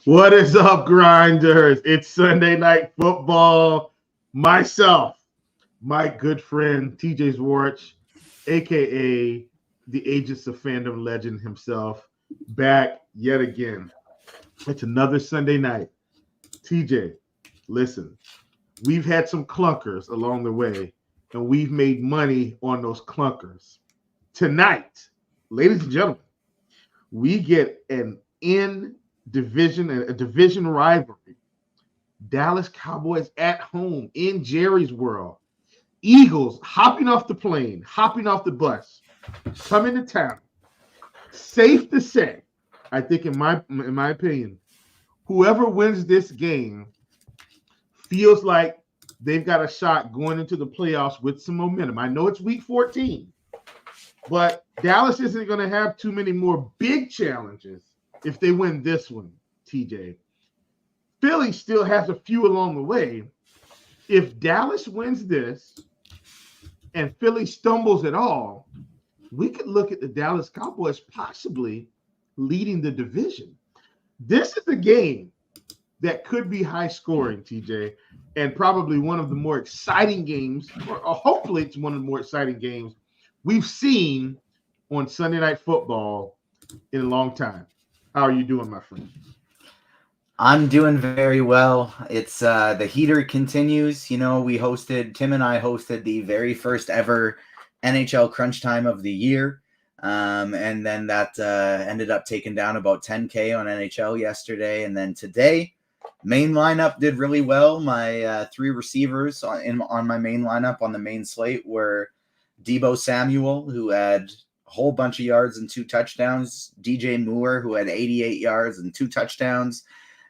What is up, grinders? It's Sunday Night Football. Myself, my good friend TJ Zwayrch, aka the Agents of Fandom legend himself, back yet again. It's another Sunday night. TJ, listen, we've had some clunkers along the way, and we've made money on those clunkers. Tonight, ladies and gentlemen, we get an in division, a division rivalry. Dallas Cowboys at home in Jerry's world. Eagles hopping off the plane, hopping off the bus, coming to town. Safe to say, I think in my opinion, whoever wins this game feels like they've got a shot going into the playoffs with some momentum. I know it's week 14, but Dallas isn't going to have too many more big challenges if they win this one, TJ. Philly still has a few along the way. If Dallas wins this and Philly stumbles at all, we could look at the Dallas Cowboys possibly leading the division. This is a game that could be high scoring, TJ, and probably one of the more exciting games, or hopefully it's one of the more exciting games we've seen on Sunday Night Football in a long time. How are you doing, my friend? I'm doing very well. It's the heater continues. You know, Tim and I hosted the very first ever NHL Crunch Time of the year. And then that ended up taking down about 10K on NHL yesterday. And then today, main lineup did really well. My three receivers on my main lineup on the main slate were Deebo Samuel, who had a whole bunch of yards and 2 touchdowns. DJ Moore, who had 88 yards and 2 touchdowns.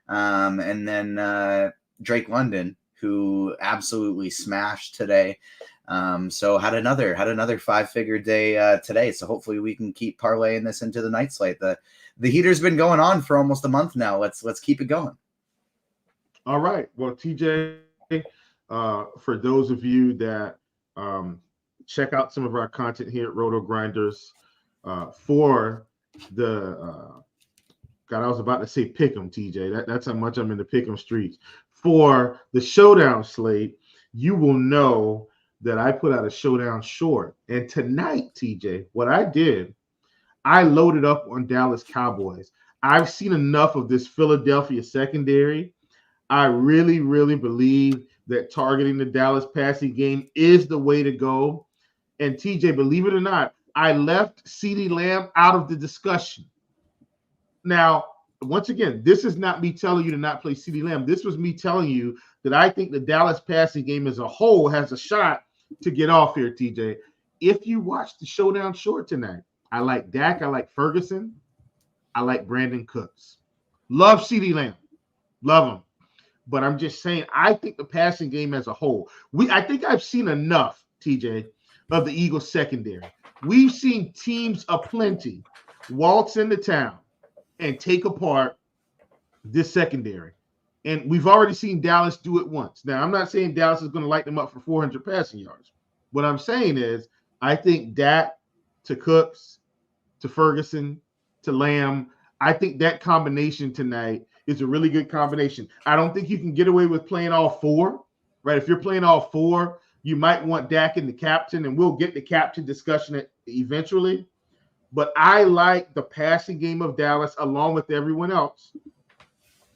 And then Drake London, who absolutely smashed today. So had another 5-figure day today. So hopefully we can keep parlaying this into the night slate. The heater's been going on for almost a month now. Let's keep it going. All right. Well, TJ, for those of you that check out some of our content here at RotoGrinders for the God, I was about to say Pick'em, TJ. That's how much I'm in the Pick'em streets. For the Showdown slate, you will know that I put out a Showdown short. And tonight, TJ, what I did, I loaded up on Dallas Cowboys. I've seen enough of this Philadelphia secondary. I really, really believe that targeting the Dallas passing game is the way to go. And TJ, believe it or not, I left CeeDee Lamb out of the discussion. Now, once again, this is not me telling you to not play CeeDee Lamb. This was me telling you that I think the Dallas passing game as a whole has a shot to get off here, TJ. If you watch the Showdown short tonight, I like Dak, I like Ferguson, I like Brandon Cooks. Love CeeDee Lamb. Love him. But I'm just saying, I think the passing game as a whole, I think I've seen enough, TJ, of the Eagles secondary. We've seen teams aplenty waltz into town and take apart this secondary. And we've already seen Dallas do it once. Now, I'm not saying Dallas is going to light them up for 400 passing yards. What I'm saying is I think Dak to Cooks to Ferguson to Lamb, I think that combination tonight is a really good combination. I don't think you can get away with playing all four, right? If you're playing all four, you might want Dak in the captain, and we'll get the captain discussion eventually. But I like the passing game of Dallas along with everyone else.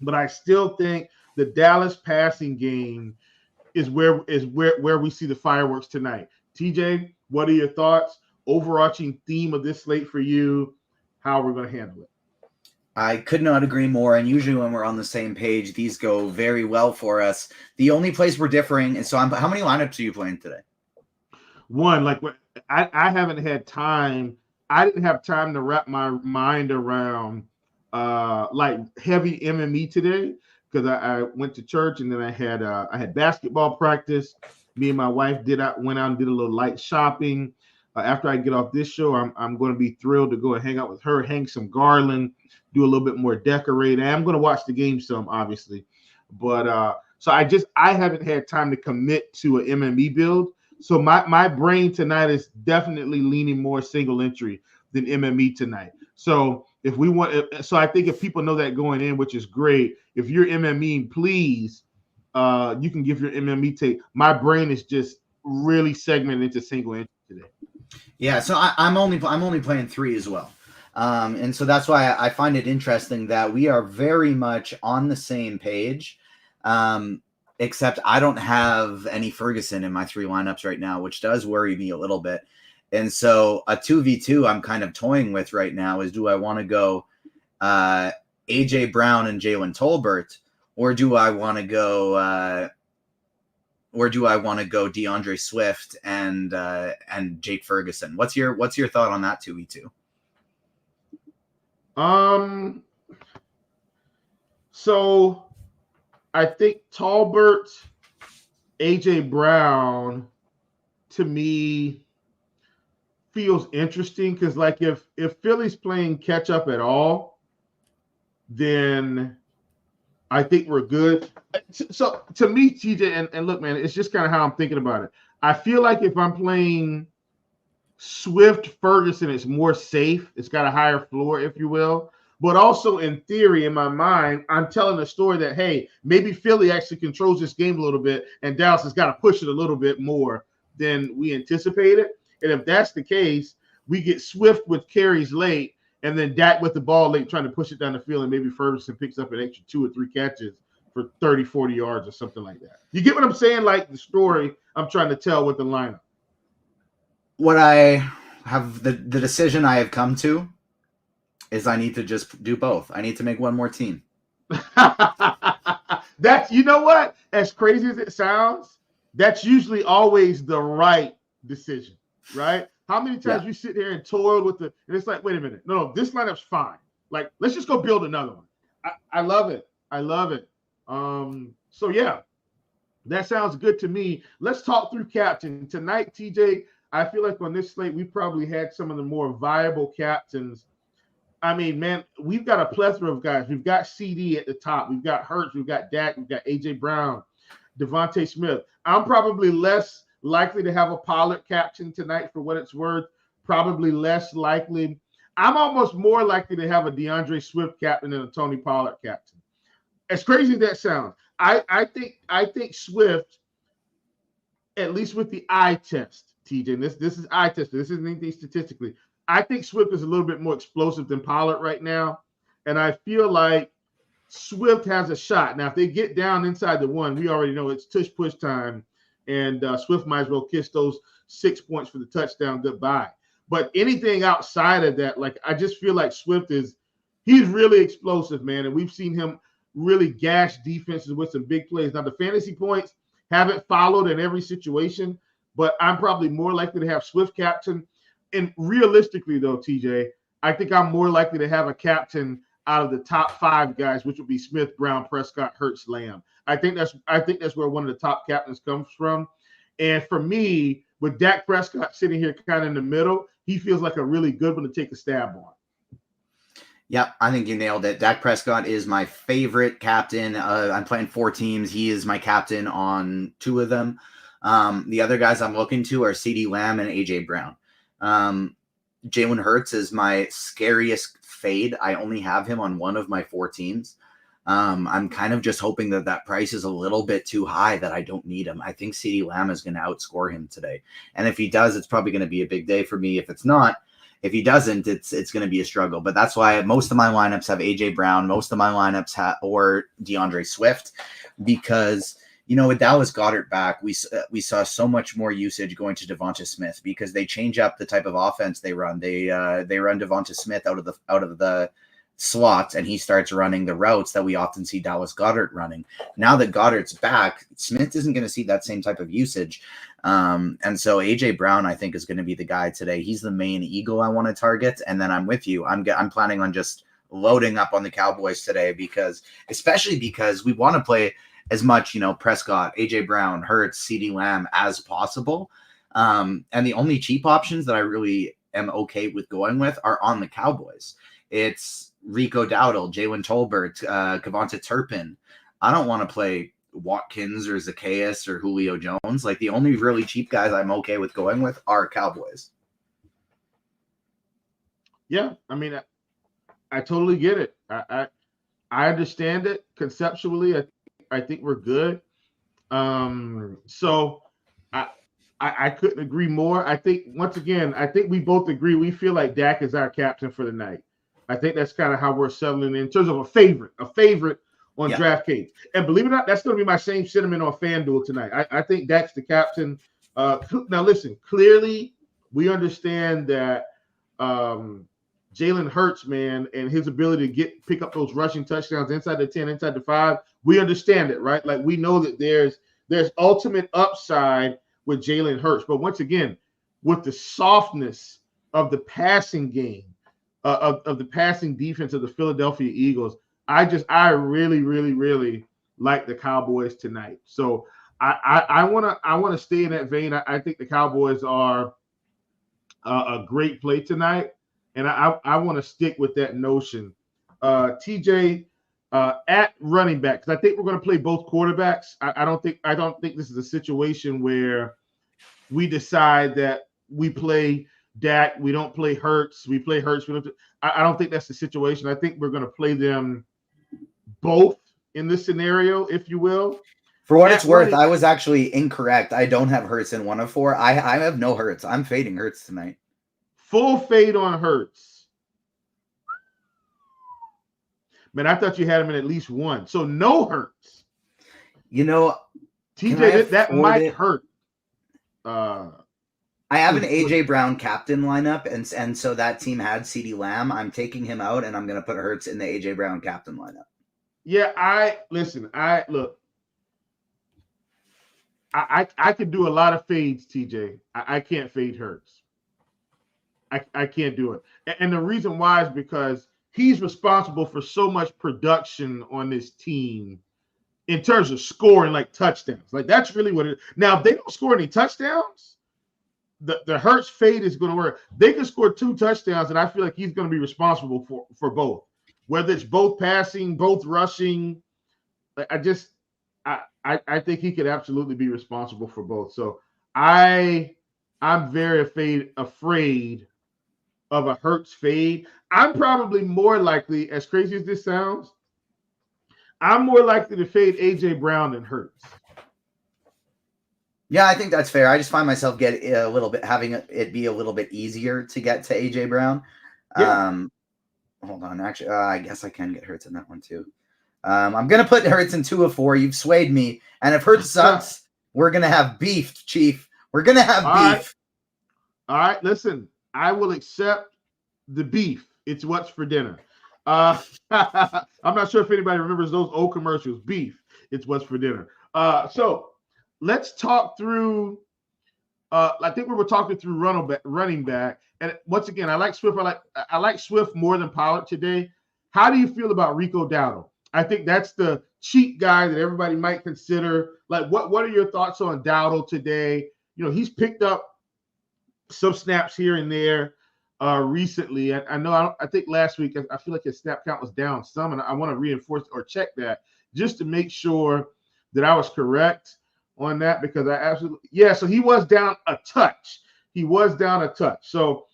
But I still think the Dallas passing game is where we see the fireworks tonight. TJ, what are your thoughts? Overarching theme of this slate for you, how we're going to handle it? I could not agree more. And usually when we're on the same page, these go very well for us. The only place we're differing is how many lineups are you playing today? One, like I haven't had time. I didn't have time to wrap my mind around like heavy MME today because I went to church and then I had basketball practice. Me and my wife went out and did a little light shopping. After I get off this show, I'm going to be thrilled to go and hang out with her, hang some garland, do a little bit more decorating. I'm going to watch the game some, obviously, but so I haven't had time to commit to an MME build. So my brain tonight is definitely leaning more single entry than MME tonight. So if we want, so I think if people know that going in, which is great. If you're MME, please, you can give your MME take. My brain is just really segmented into single entry today. Yeah, so I'm only playing 3 as well. And so that's why I find it interesting that we are very much on the same page, except I don't have any Ferguson in my 3 lineups right now, which does worry me a little bit. And so a 2v2 I'm kind of toying with right now is, do I want to go A.J. Brown and Jalen Tolbert, or do I want to go DeAndre Swift and Jake Ferguson? What's your thought on that 2v2? So I think Tolbert, AJ Brown, to me feels interesting because, like, if Philly's playing catch up at all, then I think we're good. So to me, TJ, and look, man, it's just kind of how I'm thinking about it. I feel like if I'm playing Swift Ferguson, it's more safe. It's got a higher floor, if you will. But also, in theory, in my mind, I'm telling a story that, hey, maybe Philly actually controls this game a little bit, and Dallas has got to push it a little bit more than we anticipated. And if that's the case, we get Swift with carries late, and then Dak with the ball late trying to push it down the field, and maybe Ferguson picks up an extra 2 or 3 catches for 30, 40 yards or something like that. You get what I'm saying? Like the story I'm trying to tell with the lineup. What I have, the decision I have come to is I need to just do both. I need to make one more team. That's, you know what? As crazy as it sounds, that's usually always the right decision, right? How many times you sit here and toil with and it's like, wait a minute. No, this lineup's fine. Like, let's just go build another one. I love it. I love it. So yeah, that sounds good to me. Let's talk through captain. Tonight, TJ, I feel like on this slate, we probably had some of the more viable captains. I mean, man, we've got a plethora of guys. We've got CD at the top. We've got Hurts. We've got Dak. We've got A.J. Brown, Devontae Smith. I'm probably less likely to have a Pollard captain tonight for what it's worth. Probably less likely. I'm almost more likely to have a DeAndre Swift captain than a Tony Pollard captain. As crazy as that sounds, I think Swift, at least with the eye test, TJ, and this is eye test. This isn't anything statistically. I think Swift is a little bit more explosive than Pollard right now. And I feel like Swift has a shot. Now, if they get down inside the 1, we already know it's tush push time. And Swift might as well kiss those 6 points for the touchdown goodbye. But anything outside of that, like, I just feel like Swift he's really explosive, man. And we've seen him really gash defenses with some big plays. Now, the fantasy points haven't followed in every situation, but I'm probably more likely to have Swift captain. And realistically, though, TJ, I think I'm more likely to have a captain out of the top 5 guys, which would be Smith, Brown, Prescott, Hurts, Lamb. I think that's where one of the top captains comes from. And for me, with Dak Prescott sitting here kind of in the middle, he feels like a really good one to take a stab on. Yep, I think you nailed it. Dak Prescott is my favorite captain. I'm playing 4 teams. He is my captain on 2 of them. The other guys I'm looking to are CeeDee Lamb and A.J. Brown. Jalen Hurts is my scariest fade. I only have him on 1 of my 4 teams. I'm kind of just hoping that price is a little bit too high, that I don't need him. I think CeeDee Lamb is going to outscore him today. And if he does, it's probably going to be a big day for me. If it's not, if he doesn't, it's going to be a struggle. But that's why most of my lineups have A.J. Brown. Most of my lineups or DeAndre Swift, because with Dallas Goedert back, we saw so much more usage going to Devonta Smith because they change up the type of offense they run. They run Devonta Smith out of the slots, and he starts running the routes that we often see Dallas Goedert running. Now that Goedert's back, Smith isn't going to see that same type of usage. And so A.J. Brown, I think, is going to be the guy today. He's the main eagle I want to target. And then I'm with you. I'm planning on just loading up on the Cowboys today especially because we want to play as much, Prescott, A.J. Brown, Hurts, CeeDee Lamb as possible. And the only cheap options that I really am okay with going with are on the Cowboys. It's Rico Dowdle, Jalen Tolbert, Kevonta Turpin. I don't want to play Watkins or Zacchaeus or Julio Jones. Like, the only really cheap guys I'm okay with going with are Cowboys. Yeah, I mean, I totally get it. I understand it conceptually. I think we're good. So I, I couldn't agree more. I think once again, I think we both agree. We feel like Dak is our captain for the night. I think that's kind of how we're settling in terms of a favorite on DraftKings. And believe it or not, that's going to be my same sentiment on FanDuel tonight. I think Dak's the captain. Now listen, clearly we understand that Jalen Hurts, man, and his ability to pick up those rushing touchdowns inside the 10, inside the 5. We understand it, right? Like we know that there's ultimate upside with Jalen Hurts. But once again, with the softness of the passing game, of the passing defense of the Philadelphia Eagles, I really, really, really like the Cowboys tonight. So I want to stay in that vein. I think the Cowboys are a great play tonight, and I want to stick with that notion. TJ, at running back, because I think we're going to play both quarterbacks. I don't think this is a situation where we decide that we play Dak, we don't play Hurts, we play Hurts. I don't think that's the situation. I think we're going to play them both in this scenario, if you will. For what it's worth, I was actually incorrect. I don't have Hurts in 1 of 4. I have no Hurts. I'm fading Hurts tonight. Full fade on Hurts. Man, I thought you had him in at least 1. So no Hurts. You know, TJ, that might hurt. I have an AJ Brown captain lineup, and so that team had CeeDee Lamb. I'm taking him out, and I'm going to put Hurts in the AJ Brown captain lineup. Yeah, I could do a lot of fades, TJ. I can't fade Hurts. I can't do it. And the reason why is because he's responsible for so much production on this team in terms of scoring like touchdowns. Like that's really what it is. Now, if they don't score any touchdowns, the Hurts fade is going to work. They can score 2 touchdowns, and I feel like he's going to be responsible for both. Whether it's both passing, both rushing, I think he could absolutely be responsible for both. So I'm very afraid of a Hurts fade. I'm probably more likely, as crazy as this sounds, I'm more likely to fade AJ Brown than Hurts. Yeah, I think that's fair. I just find myself having it be a little bit easier to get to AJ Brown. Yeah. Hold on, actually, I guess I can get Hurts in that one too. I'm gonna put Hurts in 2 of 4. You've swayed me, and if Hurts sucks, we're gonna have beef, Chief. We're gonna have beef. All right, listen, I will accept the beef. It's what's for dinner. I'm not sure if anybody remembers those old commercials. Beef. It's what's for dinner. So let's talk through. I think we were talking through running back, and once again, I like Swift. I like Swift more than Pollard today. How do you feel about Rico Dowdle? I think that's the cheap guy that everybody might consider. Like, what are your thoughts on Dowdle today? You know, he's picked up some snaps here and there recently. I think last week I feel like his snap count was down some, and I want to reinforce or check that just to make sure that I was correct on that, because so he was down a touch. So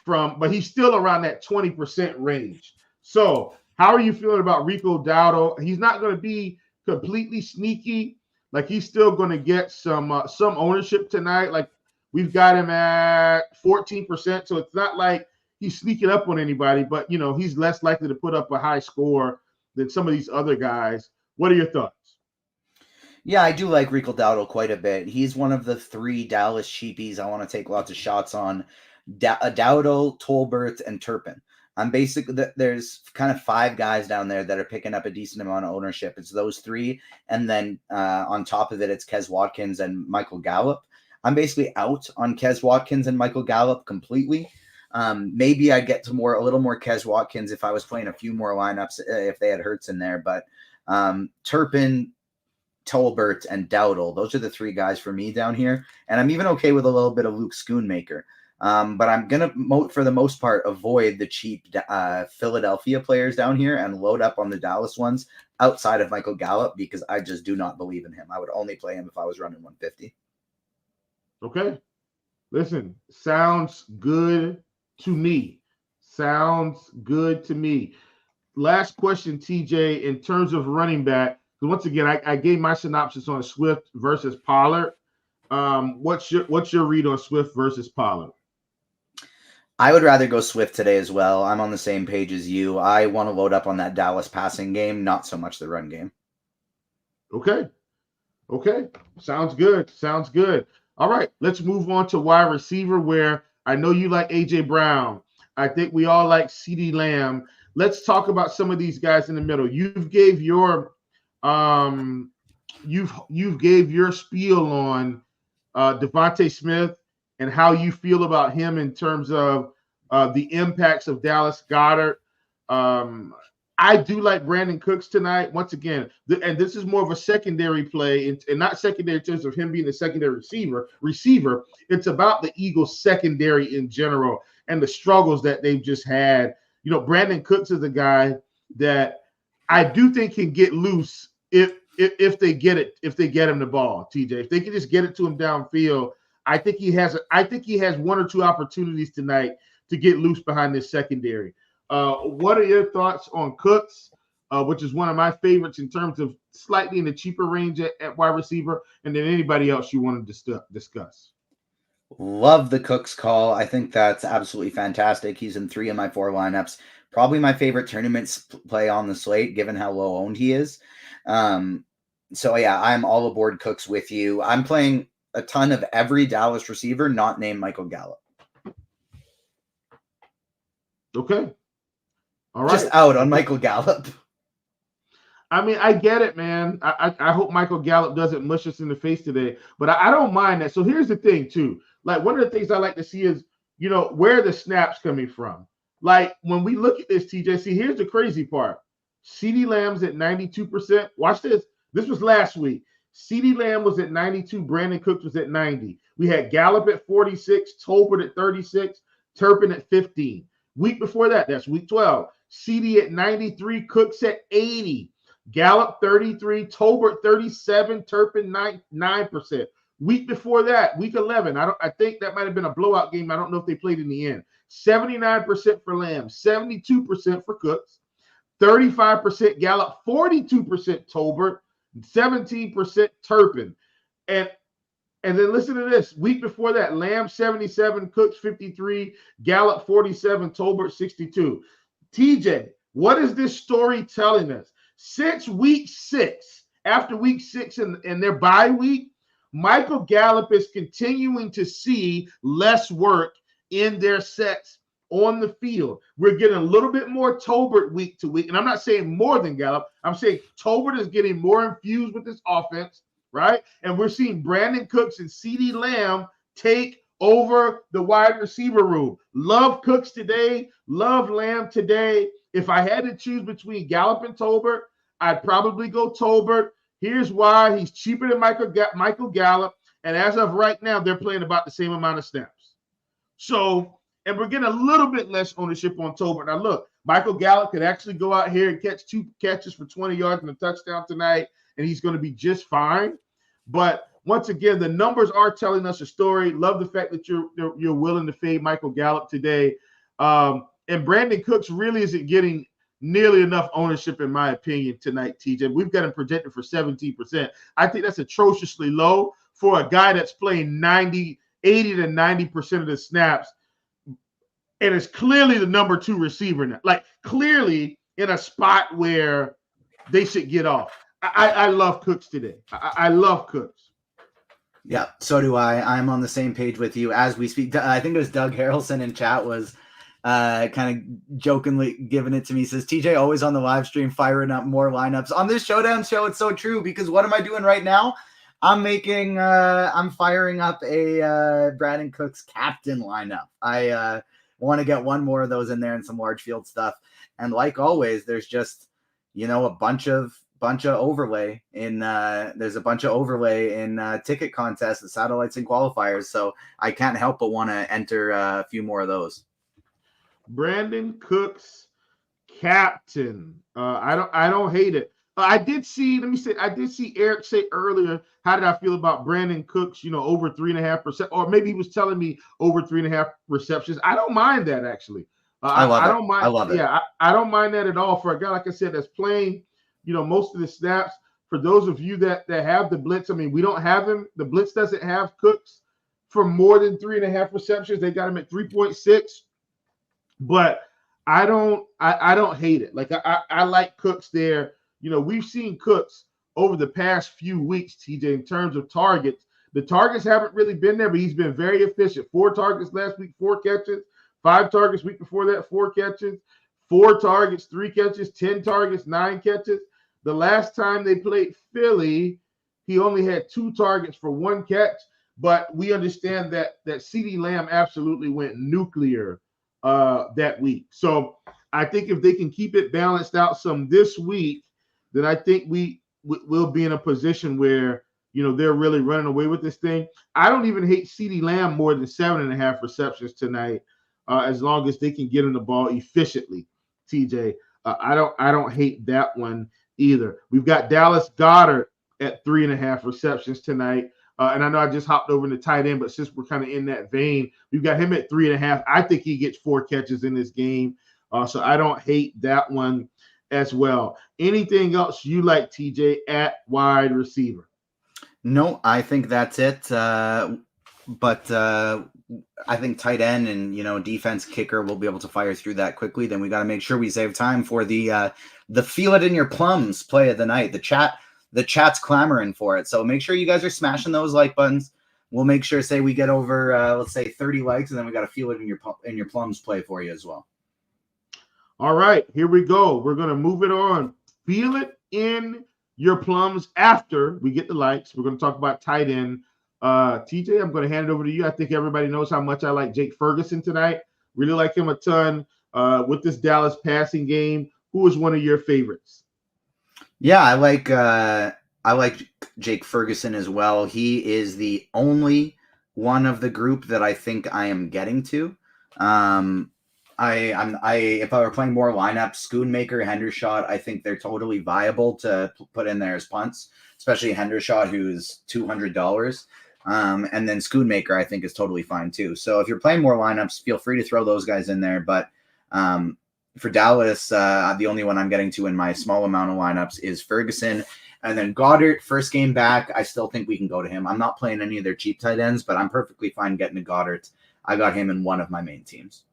but he's still around that 20% range. So how are you feeling about Rico Dowdle? He's not going to be completely sneaky. Like, he's still going to get some ownership tonight. Like, we've got him at 14%. So it's not like he's sneaking up on anybody, but he's less likely to put up a high score than some of these other guys. What are your thoughts? Yeah, I do like Rico Dowdle quite a bit. He's one of the 3 Dallas cheapies I want to take lots of shots on. Dowdle, Tolbert, and Turpin. I'm basically, there's kind of 5 guys down there that are picking up a decent amount of ownership. It's those 3, and then on top of it, it's Kes Watkins and Michael Gallup. I'm basically out on Kes Watkins and Michael Gallup completely. Maybe I'd get to a little more Kes Watkins if I was playing a few more lineups if they had Hurts in there. But Turpin, Tolbert, and Dowdle, those are the 3 guys for me down here. And I'm even okay with a little bit of Luke Schoonmaker. But I'm going to, for the most part, avoid the cheap Philadelphia players down here and load up on the Dallas ones outside of Michael Gallup, because I just do not believe in him. I would only play him if I was running 150. Okay. Listen, sounds good to me. Sounds good to me. Last question, TJ, in terms of running back. So once again, I gave my synopsis on Swift versus Pollard. What's your read on Swift versus Pollard? I would rather go Swift today as well. I'm on the same page as you. I want to load up on that Dallas passing game, not so much the run game. Okay. Sounds good. All right, let's move on to wide receiver, where I know you like A.J. Brown. I think we all like CeeDee Lamb. Let's talk about some of these guys in the middle. You've gave your spiel on Devontae Smith and how you feel about him in terms of the impacts of Dallas Goedert. I do like Brandon Cooks tonight. Once again, and this is more of a secondary play, and not secondary in terms of him being a secondary receiver. It's about the Eagles secondary in general and the struggles that they've just had. You know, Brandon Cooks is a guy that I do think can get loose if they get him the ball, TJ. If they can just get it to him downfield, I think he has one or two opportunities tonight to get loose behind this secondary. What are your thoughts on Cooks, which is one of my favorites in terms of slightly in the cheaper range at wide receiver, and then anybody else you want to discuss? Love the Cooks call. I think that's absolutely fantastic. He's in 3 of my 4 lineups. Probably my favorite tournament play on the slate, given how low owned he is. So yeah, I'm all aboard Cooks with you. I'm playing a ton of every Dallas receiver not named Michael Gallup. Okay. All right. Just out on Michael Gallup. I mean, I get it, man. I hope Michael Gallup doesn't mush us in the face today, but I don't mind that. So here's the thing, too. Like, one of the things I like to see is, you know, where are the snaps coming from? Like, when we look at this, TJ, see, here's the crazy part. CeeDee Lamb's at 92%. Watch this. This was last week. CeeDee Lamb was at 92. Brandon Cooks was at 90. We had Gallup at 46, Tolbert at 36, Turpin at 15. Week before that, that's week 12. CeeDee at 93, Cooks at 80. Gallup 33, Tolbert 37, Turpin 9%. Week before that, week 11, I think that might have been a blowout game. I don't know if they played in the end. 79% for Lamb, 72% for Cooks, 35% Gallup, 42% Tolbert, 17% Turpin. And then listen to this. Week before that, Lamb 77, Cooks 53, Gallup 47, Tolbert 62. TJ, what is this story telling us? Since week 6, after week 6 and their bye week, Michael Gallup is continuing to see less work in their sets on the field. We're getting a little bit more Tolbert week to week. And I'm not saying more than Gallup. I'm saying Tolbert is getting more infused with this offense, right? And we're seeing Brandon Cooks and CeeDee Lamb take over the wide receiver room. Love Cooks today. Love Lamb today. If I had to choose between Gallup and Tolbert, I'd probably go Tolbert. Here's why. He's cheaper than Michael Gallup. And as of right now, they're playing about the same amount of snaps. So, and we're getting a little bit less ownership on Tolbert. Now, look, Michael Gallup could actually go out here and catch 2 catches for 20 yards and a touchdown tonight, and he's going to be just fine. But once again, the numbers are telling us a story. Love the fact that you're willing to fade Michael Gallup today. And Brandon Cooks really isn't getting nearly enough ownership, in my opinion, tonight, TJ. We've got him projected for 17%. I think that's atrociously low for a guy that's playing 80 to 90% of the snaps and is clearly the number 2 receiver now. Like, clearly in a spot where they should get off. I love Cooks today. I love Cooks. Yeah, so do I. I'm on the same page with you as we speak. I think it was Doug Harrelson in chat was kind of jokingly giving it to me. He says, TJ always on the live stream firing up more lineups. On this Showdown show, it's so true, because what am I doing right now? I'm firing up a Brandon Cooks captain lineup. I want to get one more of those in there and some large field stuff. And like always, there's just, you know, a bunch of overlay in ticket contests, the satellites and qualifiers. So I can't help but want to enter a few more of those. Brandon Cooks captain. I don't hate it. I did see Eric say earlier, how did I feel about Brandon Cooks, you know, over 3.5%, or maybe he was telling me over 3.5 receptions. I don't mind that, actually. I love I it. don't mind. I love it. Yeah, I don't mind that at all for a guy, like I said, that's playing, most of the snaps. For those of you that have the blitz, I mean, we don't have him. The blitz doesn't have Cooks for more than 3.5 receptions. They got him at 3.6. But I don't hate it. Like I like Cooks there. We've seen Cooks over the past few weeks, TJ, in terms of targets. The targets haven't really been there, but he's been very efficient. 4 targets last week, 4 catches. 5 targets week before that, 4 catches. 4 targets, 3 catches. 10 targets, 9 catches. The last time they played Philly, he only had 2 targets for 1 catch. But we understand that CeeDee Lamb absolutely went nuclear that week. So I think if they can keep it balanced out some this week, then I think we'll be in a position where they're really running away with this thing. I don't even hate CeeDee Lamb more than 7.5 receptions tonight, as long as they can get him the ball efficiently. TJ, I don't hate that one either. We've got Dallas Goedert at 3.5 receptions tonight. And I know I just hopped over into tight end, but since we're kind of in that vein, we've got him at 3.5. I think he gets 4 catches in this game. So I don't hate that one as well. Anything else you like, TJ, at wide receiver? No, I think that's it. But I think tight end and defense kicker will be able to fire through that quickly. Then we got to make sure we save time for the feel it in your plums play of the night. The chat's clamoring for it. So make sure you guys are smashing those like buttons. We'll make sure, say we get over, let's say 30 likes, and then we got to feel it in your plums play for you as well. All right, here we go. We're going to move it on. Feel it in your plums after we get the likes. We're going to talk about tight end. TJ, I'm going to hand it over to you. I think everybody knows how much I like Jake Ferguson tonight. Really like him a ton with this Dallas passing game. Who is one of your favorites? Yeah, I like Jake Ferguson as well. He is the only one of the group that I think I am getting to. If I were playing more lineups, Schoonmaker, Hendershot, I think they're totally viable to put in there as punts, especially Hendershot, who's $200. And then Schoonmaker, I think, is totally fine too. So if you're playing more lineups, feel free to throw those guys in there. But for Dallas, the only one I'm getting to in my small amount of lineups is Ferguson. And then Goddard, first game back, I still think we can go to him. I'm not playing any of their cheap tight ends, but I'm perfectly fine getting to Goddard. I got him in one of my main teams.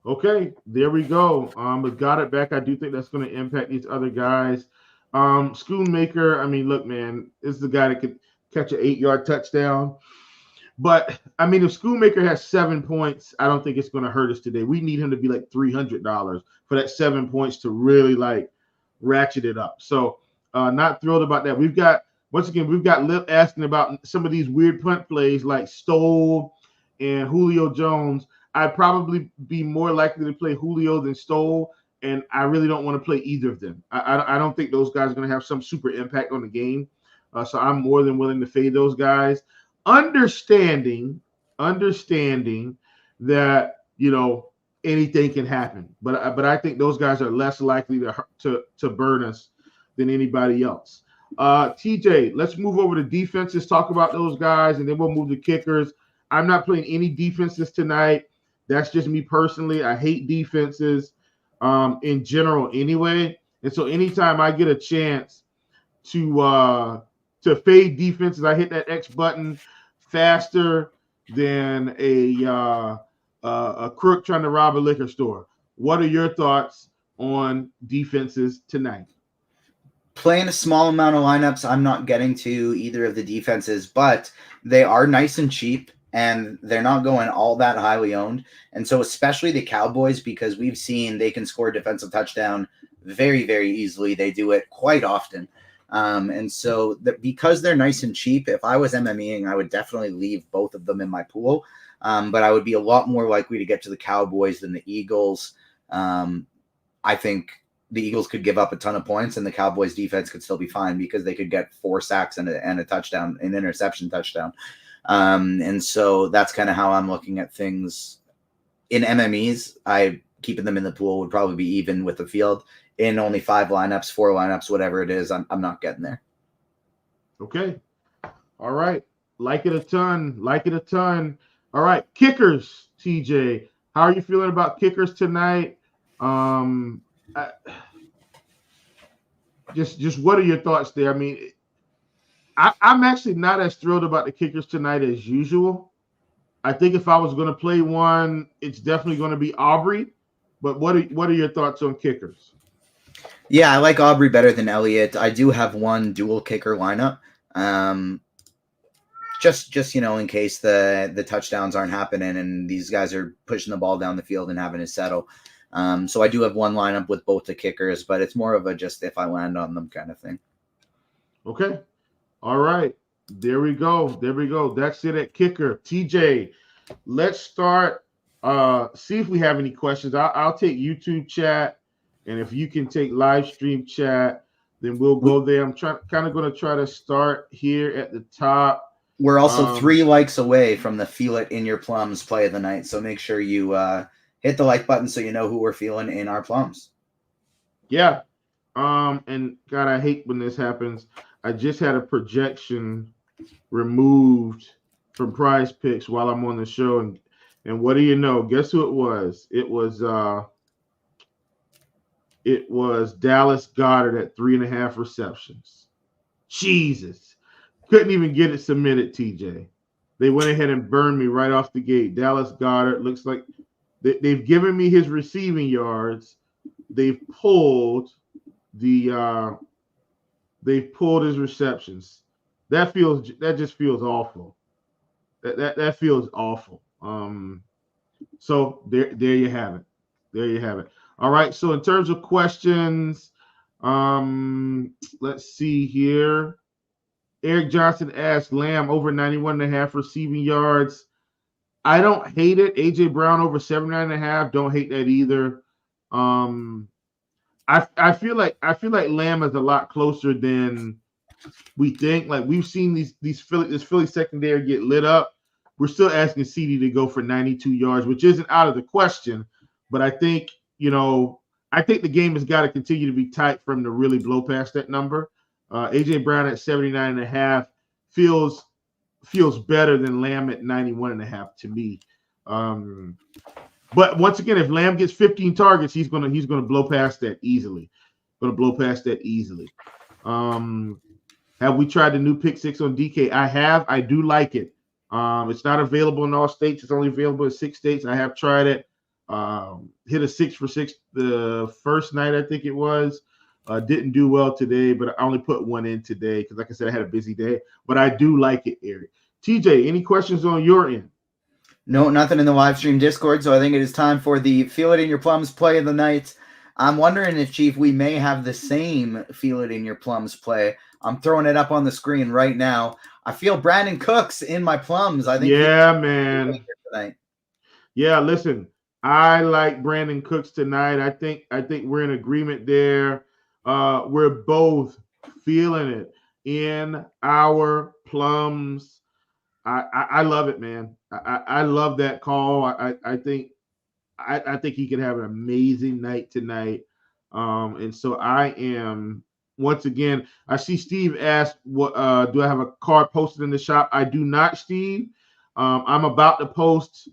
Okay, there we go. With Goddard back, I do think that's going to impact these other guys. Schoonmaker, I mean, look, man, this is the guy that could catch an 8-yard touchdown. But, I mean, if Schoonmaker has 7 points, I don't think it's going to hurt us today. We need him to be like $300 for that 7 points to really, like, ratchet it up. So, not thrilled about that. We've got Lip asking about some of these weird punt plays like Stoll and Julio Jones. I'd probably be more likely to play Julio than Stoll, and I really don't want to play either of them. I don't think those guys are going to have some super impact on the game. So I'm more than willing to fade those guys. Understanding that anything can happen, but I think those guys are less likely to burn us than anybody else. TJ, let's move over to defenses, talk about those guys, and then we'll move to kickers. I'm not playing any defenses tonight. That's just me personally. I hate defenses in general anyway, and so anytime I get a chance to fade defenses, I hit that X button faster than a crook trying to rob a liquor store. What are your thoughts on defenses tonight? Playing a small amount of lineups, I'm not getting to either of the defenses, but they are nice and cheap, and they're not going all that highly owned. And so especially the Cowboys, because we've seen they can score a defensive touchdown very, very easily. They do it quite often. And so because they're nice and cheap, if I was MMEing, I would definitely leave both of them in my pool. But I would be a lot more likely to get to the Cowboys than the Eagles. I think the Eagles could give up a ton of points, and the Cowboys defense could still be fine because they could get 4 sacks and a touchdown, an interception touchdown. And so that's kind of how I'm looking at things. In MMEs, keeping them in the pool would probably be even with the field. In only 5 lineups, 4 lineups, whatever it is, I'm not getting there. Okay. All right. Like it a ton. All right. Kickers, TJ. How are you feeling about kickers tonight? Just what are your thoughts there? I mean, I'm actually not as thrilled about the kickers tonight as usual. I think if I was going to play one, it's definitely going to be Aubrey. But what are your thoughts on kickers? Yeah, I like Aubrey better than Elliott. I do have one dual kicker lineup. Just in case the touchdowns aren't happening and these guys are pushing the ball down the field and having to settle. So I do have one lineup with both the kickers, but it's more of a just if I land on them kind of thing. Okay. All right. There we go. That's it at kicker. TJ, let's start. See if we have any questions. I'll take YouTube chat, and if you can take live stream chat, then we'll go there. I'm going to try to start here at the top. We're also 3 likes away from the Feel It in Your Plums play of the night, so make sure you hit the like button so you know who we're feeling in our plums. Yeah. And God, I hate when this happens. I just had a projection removed from Prize Picks while I'm on the show, and what do you know? Guess who it was? It was Dallas Goedert at 3.5 receptions. Jesus. Couldn't even get it submitted, TJ. They went ahead and burned me right off the gate. Dallas Goedert looks like they've given me his receiving yards. They've pulled his receptions. That just feels awful. That feels awful. So there you have it. There you have it. All right. So in terms of questions, let's see here. Eric Johnson asked Lamb over 91.5 receiving yards. I don't hate it. AJ Brown over 79.5. Don't hate that either. I feel like Lamb is a lot closer than we think. Like we've seen this Philly secondary get lit up. We're still asking CD to go for 92 yards, which isn't out of the question. But I think the game has got to continue to be tight for him to really blow past that number. AJ Brown at 79.5 feels better than Lamb at 91.5 to me. But once again, if Lamb gets 15 targets, he's gonna blow past that easily. Have we tried the new pick 6 on DK? I have. I do like it. It's not available in all states. It's only available in 6 states. I have tried it. Hit a 6 for 6 the first night, I think it was. Didn't do well today, but I only put one in today because, like I said, I had a busy day. But I do like it, Eric. TJ, any questions on your end? No, nothing in the live stream Discord, so I think it is time for the Feel It in Your Plums play of the night. I'm wondering if, Chief, we may have the same Feel It in Your Plums play. I'm throwing it up on the screen right now. I feel Brandon Cooks in my plums. I think man. Tonight. Yeah, listen, I like Brandon Cooks tonight. I think we're in agreement there. We're both feeling it in our plums. I love it, man. I love that call. I think he could have an amazing night tonight. And so I am, once again, I see Steve asked, what do I have a card posted in the shop? I do not, Steve. I'm about to post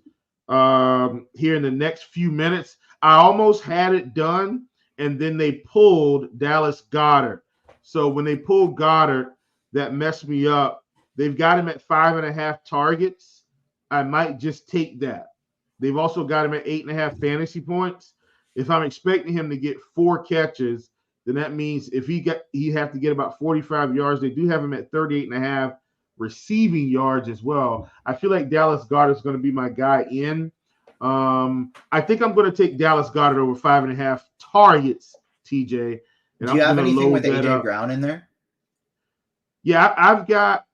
here in the next few minutes. I almost had it done, and then they pulled Dallas Goedert. So when they pulled Goedert, that messed me up. They've got him at 5.5 targets. I might just take that. They've also got him at 8.5 fantasy points. If I'm expecting him to get 4 catches, then that means if he have to get about 45 yards. They do have him at 38.5 receiving yards as well. I feel like Dallas Goedert is going to be my guy in. I think I'm going to take Dallas Goedert over 5.5 targets, TJ. And do you have anything with AJ Brown in there? Yeah, I've got.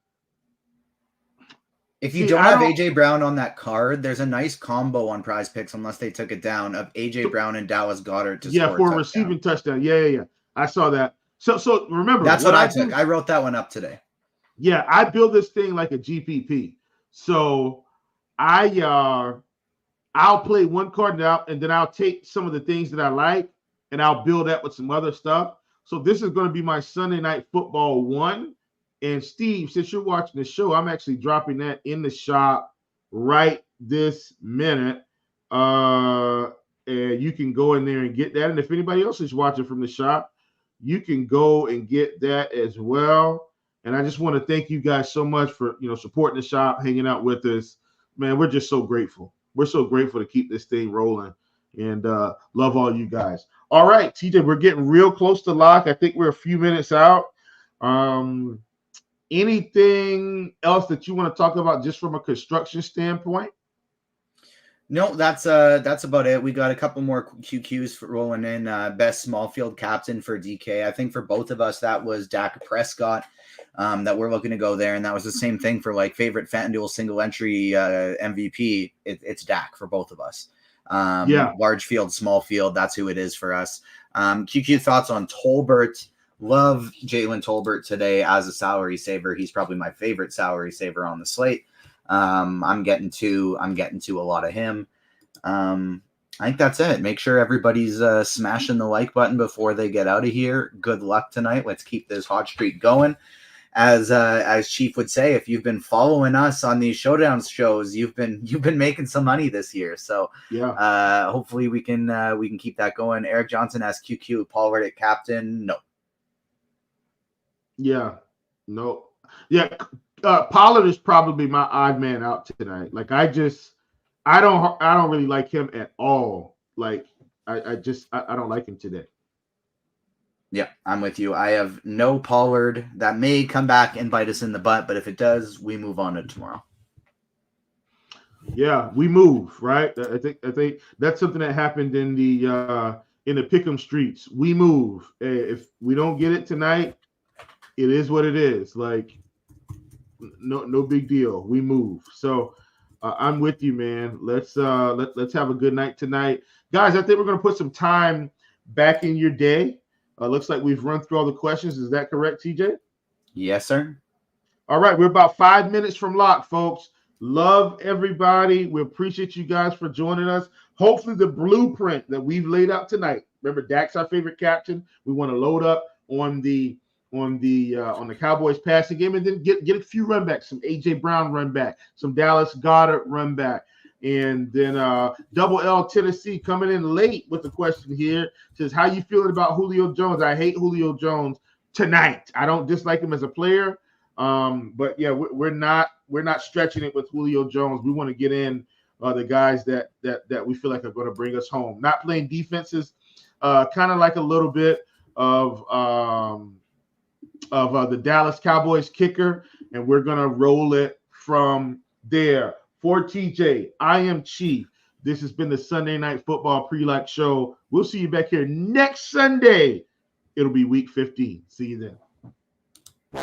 If you don't have AJ Brown on that card, there's a nice combo on Prize Picks, unless they took it down, of AJ Brown and Dallas Goedert to score for a receiving touchdown. Yeah. I saw that. So remember, that's what I took. I wrote that one up today. Yeah, I build this thing like a GPP. So I'll play one card out, and then I'll take some of the things that I like, and I'll build that with some other stuff. So this is going to be my Sunday Night Football 1. And Steve, since you're watching the show, I'm actually dropping that in the shop right this minute. And you can go in there and get that. And if anybody else is watching from the shop, you can go and get that as well. And I just want to thank you guys so much for, supporting the shop, hanging out with us. Man, we're just so grateful. We're so grateful to keep this thing rolling, and love all you guys. All right, TJ, we're getting real close to lock. I think we're a few minutes out. Anything else that you want to talk about just from a construction standpoint? No, that's about it. We got a couple more QQs for rolling in. Best small field captain for DK. I think for both of us, that was Dak Prescott. That we're looking to go there, and that was the same thing for like favorite FanDuel single entry MVP. It's Dak for both of us. Large field, small field. That's who it is for us. QQ thoughts on Tolbert. Love Jalen Tolbert today as a salary saver. He's probably my favorite salary saver on the slate. I'm getting to a lot of him. I think that's it. Make sure everybody's smashing the like button before they get out of here. Good luck tonight. Let's keep this hot streak going. As Chief would say, if you've been following us on these showdown shows, you've been making some money this year. So hopefully we can keep that going. Eric Johnson asks QQ, Paul Reddick captain. No. Yeah. No. Yeah. Pollard is probably my odd man out tonight. Like I don't really like him at all. Like I don't like him today. Yeah, I'm with you. I have no Pollard. That may come back and bite us in the butt, but if it does, we move on to tomorrow. Yeah, we move, right? I think that's something that happened in the Pick'em streets. We move. If we don't get it tonight, it is what it is. Like no big deal. We move. So I'm with you, man. Let's have a good night tonight, guys. I think we're gonna put some time back in your day. Looks like we've run through all the questions. Is that correct, TJ? Yes, sir. All right. We're about 5 minutes from lock, folks. Love everybody. We appreciate you guys for joining us. Hopefully the blueprint that we've laid out tonight. Remember, Dak's our favorite captain. We want to load up on the Cowboys passing game and then get a few run backs. Some AJ Brown run back, some Dallas Goedert run back. And then Double L Tennessee coming in late with the question here. Says, how you feeling about Julio Jones? I hate Julio Jones tonight. I don't dislike him as a player. But yeah, we're not stretching it with Julio Jones. We want to get in the guys that we feel like are going to bring us home. Not playing defenses, kind of like a little bit of the Dallas Cowboys kicker, and we're going to roll it from there. For TJ, I am Chief. This has been the Sunday Night Football Pre-Lock Show. We'll see you back here next Sunday. It'll be week 15. See you then.